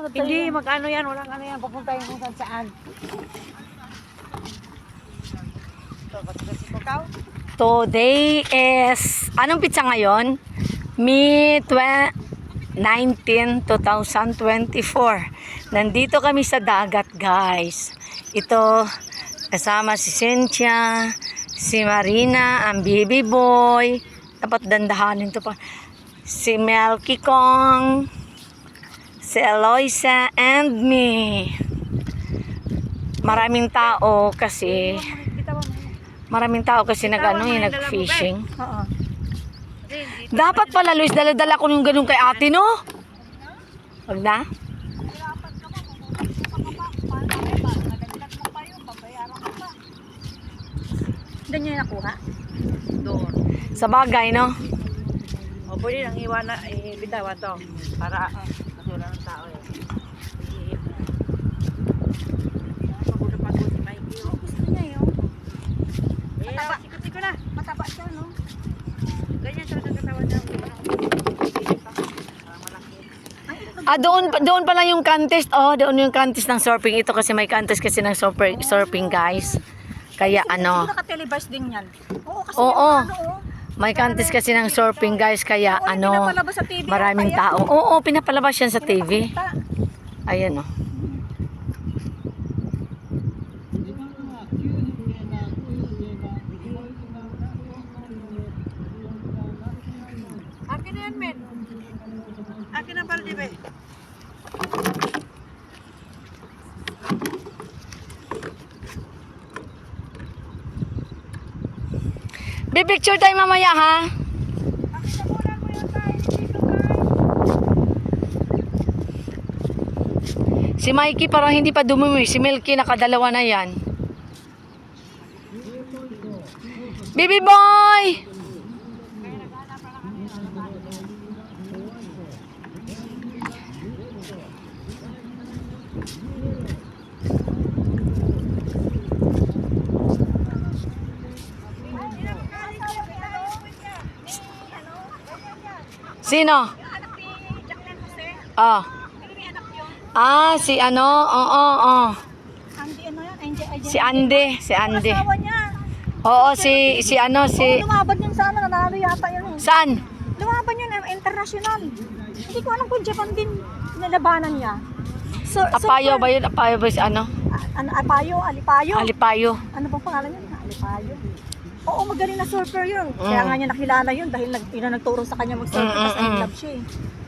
Hindi, mag-ano yan, walang ano yan, papunta yung kung saan. Today is, anong pizza ngayon? May 19, 2024. Nandito kami sa dagat, guys. Ito, kasama si Cynthia, si Marina, ang baby boy. Dapat dandahanin to pa. Si Melky Kong, si Eloisa, and me. Maraming tao kasi nag-fishing. Dapat pala, Luis, dala-dala ko yung ganun kay ate, no? Wag na? Doon niya nakuha? Doon. Sa bagay, no? O, pwede nang iwan na, bitawan to. Para masura ng tao eh. Pagod si Mikey. Gusto niya yun. Sikot-sikot na. Mataba siya, no? Ganyan siya ng katawan niya. Doon pala yung contest. Oh, doon yung contest ng surfing. Ito kasi may contest kasi ng surfing, guys. Kaya ano. Siguro naka-televised din yan. Oo, kasi Oo. ano, May contest kasi ng surfing, guys. Kaya ano, pinapalabas sa TV, maraming tao. Oo, pinapalabas yan sa TV. Ayan, oh. Akin na yan, men. Akin na pala, di ba? Bipicture tayo mamaya, ha? Si Mikey parang hindi pa dumumi. Si Milky nakadalawa na yan. Baby boy! Sino? Ah. Si ano? Oo. Andy, ano yan? Si Andy. Asawa niya. Oo, si ano, si... Lumaban yun sa ano, nanalo yata yun. Saan? Lumaban yun, international. Hindi ko alam kung Japan din nilabanan niya. Apayo ba yun? Apayo ba si ano? Alipayo. Alipayo. Ano bang pangalan niya? Alipayo. Oo, magaling na surfer yun. Kaya nga niya nakilala yun dahil nagturo sa kanya mag-surfer kasi in love siya eh.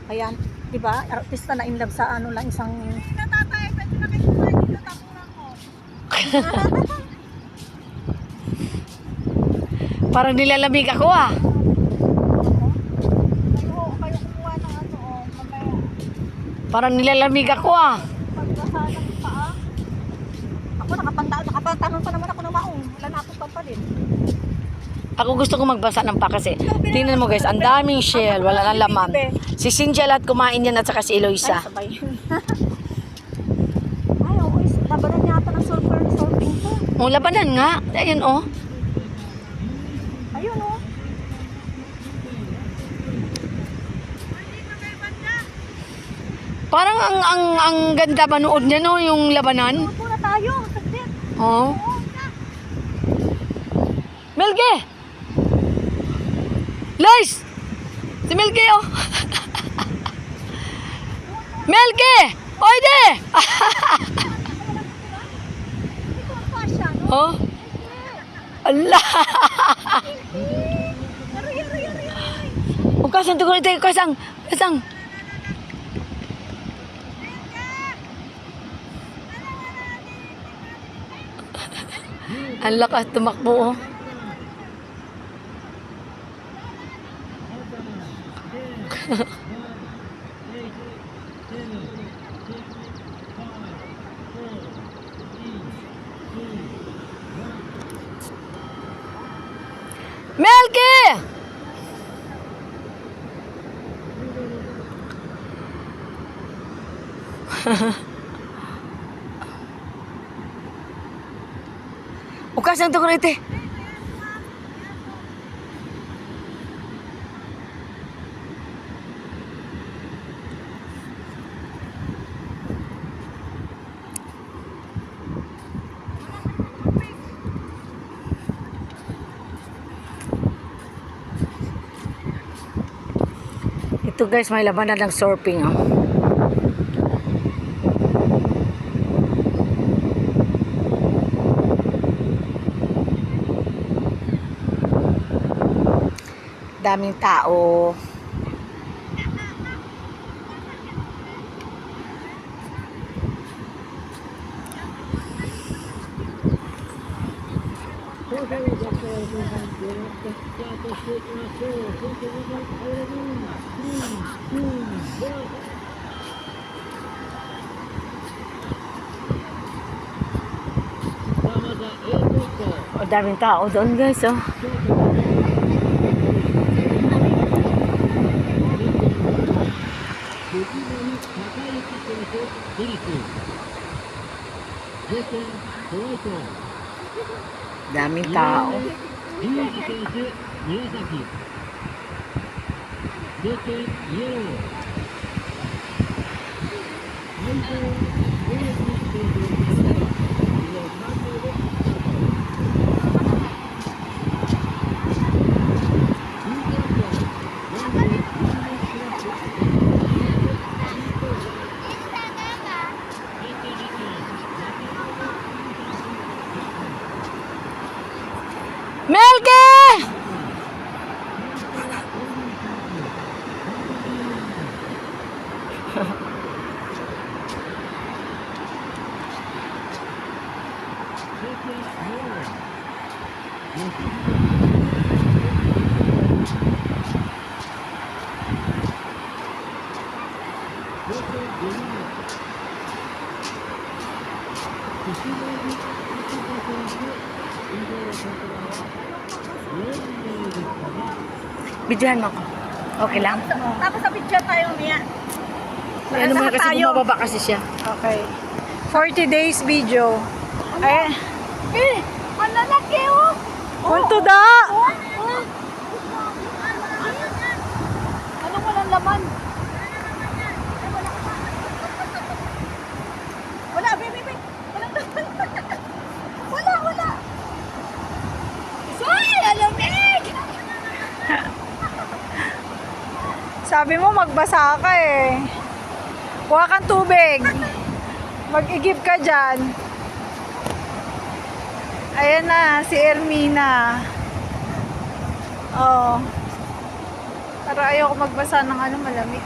Kaya, di ba, artista na in love sa ano lang isang... Natatay, pwede na kayo kumain dito tapunan ko. Parang nilalamig ako, ah. Kayo kumuha ng ano, mamaya. Parang nilalamig ako, ah. Pagbasa ng paa. Ako nakapantalon pa naman ako ng maong. Wala na akong pampalit. Ako gusto ko magbasa ng pa kasi. Tingnan mo, guys, ang daming shell, wala nang laman. Si Cynthia lahat kumain yan at saka si Eloisa. Ay, sabay yun. Ay, oo, labanan niya ata ng surfing to. Oh, labanan nga. Ayan, oh. Ayun, oh. Parang ang ganda manood niya, no, yung labanan. Upo na tayo, saglit. Oh. Milky! Lois! Si Milky, oh. Milky! Oide! Hindi ko ang pasya, no? Oh. Allah! Yari. Kasang tugon ito, kasang. Ang lakas tumakbo, oh. Melky! Ukas ang tugon ito. Dito guys, may labanan ng surfing. Oh. Daming tao. O, daming tao doon guys. Oh. Daming tao. Melke! Bidyohan mo ako. Okay lang? Tapos sa picture tayo niya. Ano mo kasi bumababa kasi siya. Okay. 40 days video. Ay. Ang lalaki oh! Punto da! Anong walang laman? Wala, baby. Walang laman. Wala. Soy! Alamig! Sabi mo magbasa ka eh. Kuha kang tubig. Mag-igib ka dyan. Ayan na, si Ermina. Oh. Pero ayoko magbasa ng ano, malamig.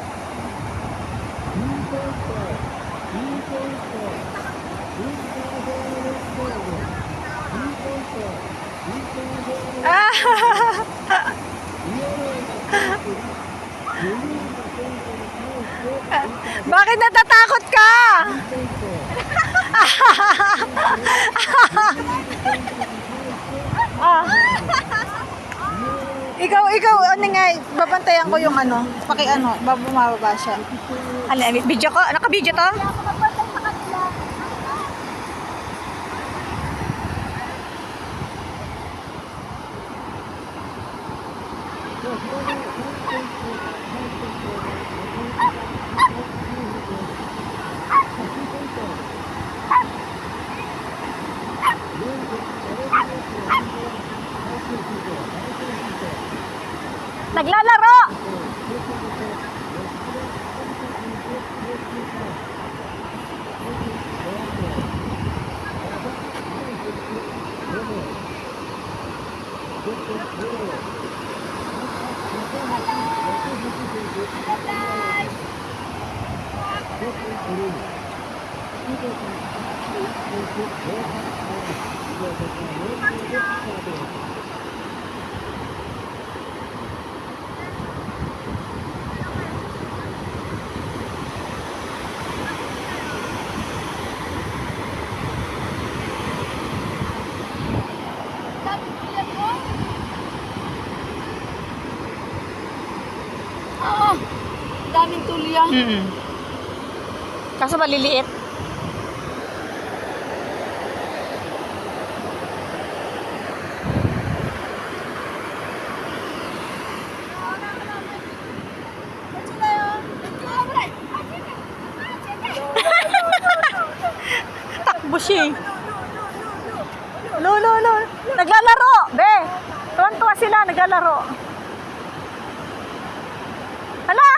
Bakit natatakot ka? Ikaw, ano nga, babantayan ko yung ano, bumababa siya. Alam, video ko? Naka-video to? Naglalaro! Oo. Daming tuloy. Kaso maliliit. Takbo siya. Lo. Naglalaro, be. Tuwan-tuwa sila, naglalaro. Hala!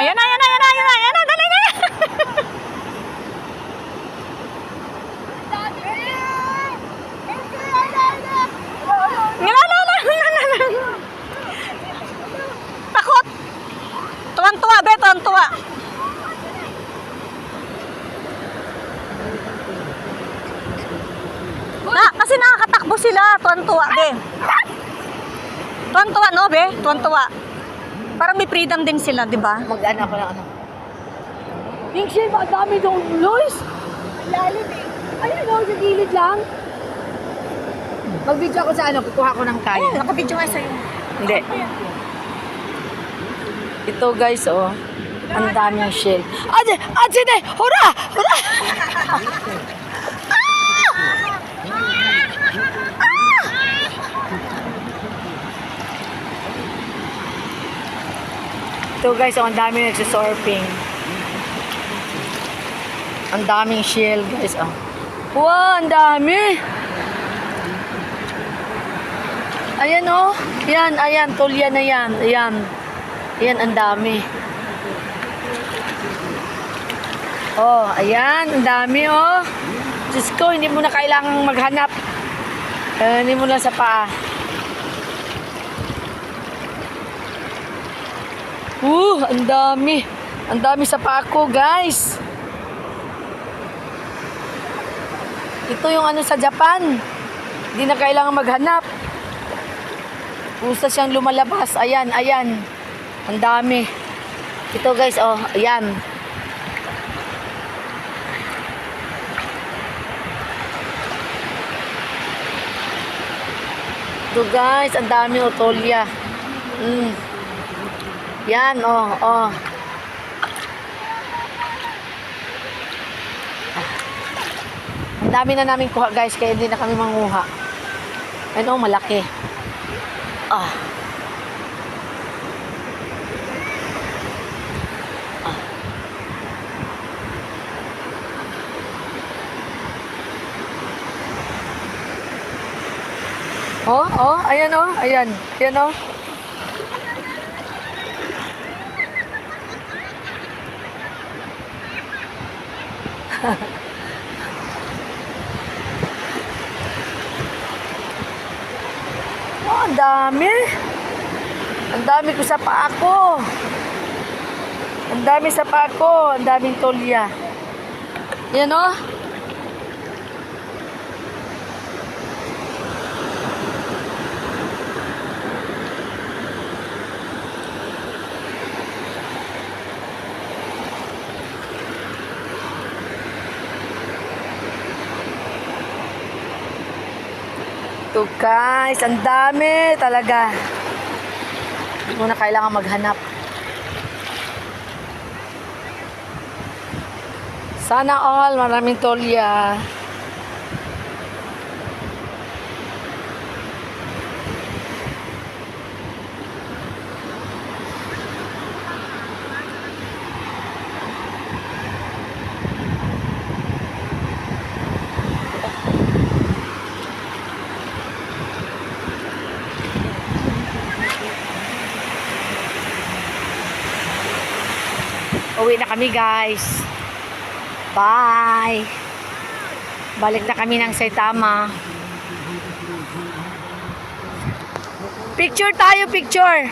Ayan na, ayan na, ayan na, ayan na, ayan na, dali na. Takot. Tuwan-tuwa, be, tuwan-tuwa. Kasi nakakatakbo sila, tuwan-tuwa, be. Tuwan-tuwa, no, be? Tuwan-tuwa. Parang may freedom din sila, di ba? Mag-ano ako ng ano. Yung shell, ang dami doon, Lois. Lalim eh. Ayun o, sa gilid lang. Mag-video ako sa ano, kukuha ko ng kain. Ayun, nakabidyo nga sa'yo. Hindi. Ito guys, oh. Ang daming shell. Ate! Ate! Hurra! Hurra! Ito guys, oh, ang daming nagsisurfing. Ang daming shell guys, oh. Wow, ang dami! Ayan oh. Yan, ayan, tulya na yan. Ayan. Ayan, ang dami. Oh, ayan, ang dami oh. Diyos ko, hindi mo na kailangang maghanap. Hindi mo lang sa paa. Ang dami. Ang dami sa paa ko, guys. Ito yung ano sa Japan. Hindi na kailangan maghanap. Pusa siyang lumalabas. Ayan, ayan. Ang dami. Ito guys, oh, ayan. Ito guys, ang dami otolya. Yan, oh, oh. Ang dami na namin kuha guys, kaya hindi na kami manguha. Ano, malaki. Ah. Oh, oh, ayan oh, ayan. Ayan oh. Oh, ang dami. Ang dami ko sa paa ko. Ang dami sa paa ko. Ang daming tolya. Yan oh. Ito guys, ang dami talaga. Hindi mo na kailangan maghanap. Sana all, maraming tolya. Uwi na kami guys. Bye. Balik na kami ng Saitama. Picture tayo, picture.